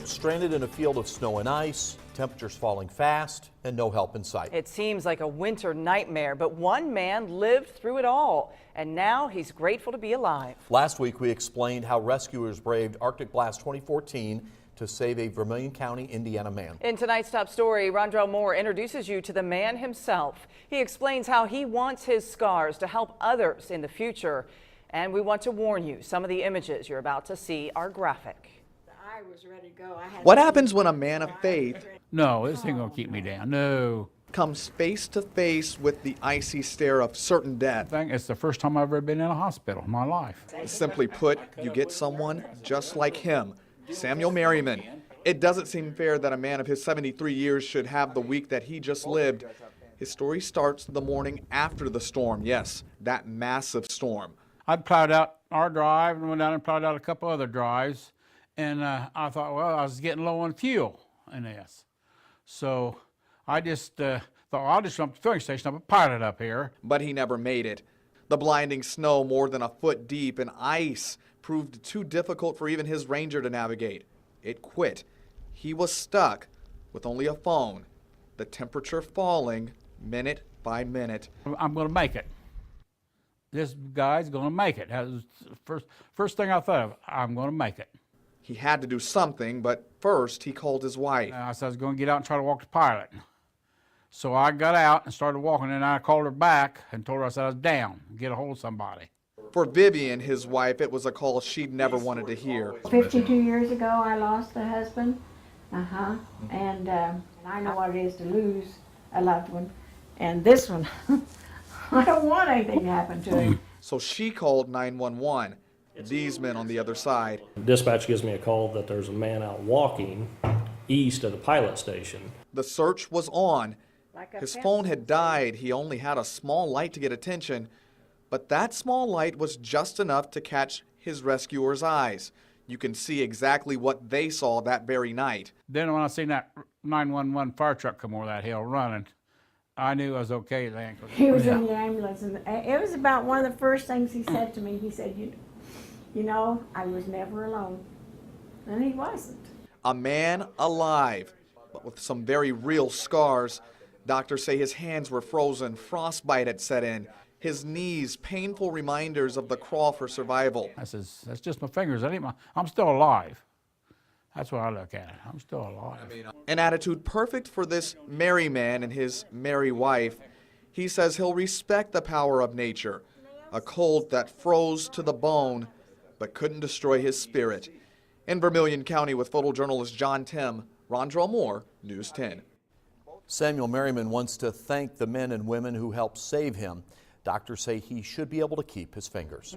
stranded in a field of snow and ice, temperatures falling fast, and no help in sight. It seems like a winter nightmare, but one man lived through it all, and now he's grateful to be alive. Last week, we explained how rescuers braved Arctic Blast 2014 to save a Vermilion County, Indiana man. In tonight's top story, Rondrell Moore introduces you to the man himself. He explains how he wants his scars to help others in the future. And we want to warn you, some of the images you're about to see are graphic. I was ready to go. What happens when a man of faith No, this ain't gonna keep me down. No. comes face to face with the icy stare of certain death? It's the first time I've ever been in a hospital in my life. Simply put, you get someone just like him, Samuel Merryman. It doesn't seem fair that a man of his 73 years should have the week that he just lived. His story starts the morning after the storm. Yes, that massive storm. I plowed out our drive and went down and plowed out a couple other drives. And I thought, well, I was getting low on fuel in this. So I just thought, well, I'll just jump to the filling station up and pilot up here. But he never made it. The blinding snow, more than a foot deep, and ice proved too difficult for even his Ranger to navigate. It quit. He was stuck with only a phone, the temperature falling minute by minute. I'm going to make it. This guy's going to make it. That was the first thing I thought of. I'm going to make it. He had to do something, but first he called his wife. I said I was going to get out and try to walk the pilot. So I got out and started walking, and I called her back and told her I said I was down, get a hold of somebody. For Vivian, his wife, it was a call she'd never wanted to hear. 52 years ago, I lost a husband. And I know what it is to lose a loved one. And this one, I don't want anything to happen to him. So she called 911. These men on the other side. Dispatch gives me a call that there's a man out walking east of the pilot station. The search was on. His phone had died. He only had a small light to get attention, but that small light was just enough to catch his rescuer's eyes. You can see exactly what they saw that very night. Then when I seen that 911 fire truck come over that hill running, I knew I was okay then. He was in the ambulance, and it was about one of the first things he said to me. He said, you know, I was never alone. And he wasn't. A man alive, but with some very real scars. Doctors say his hands were frozen, frostbite had set in. His knees, painful reminders of the crawl for survival. I says, that's just my fingers. I'm still alive. That's what I look at it. I'm still alive. An attitude perfect for this merry man and his merry wife. He says he'll respect the power of nature, a cold that froze to the bone but couldn't destroy his spirit. In Vermilion County with photojournalist John Tim, Rondrell Moore, News 10. Samuel Merryman wants to thank the men and women who helped save him. Doctors say he should be able to keep his fingers.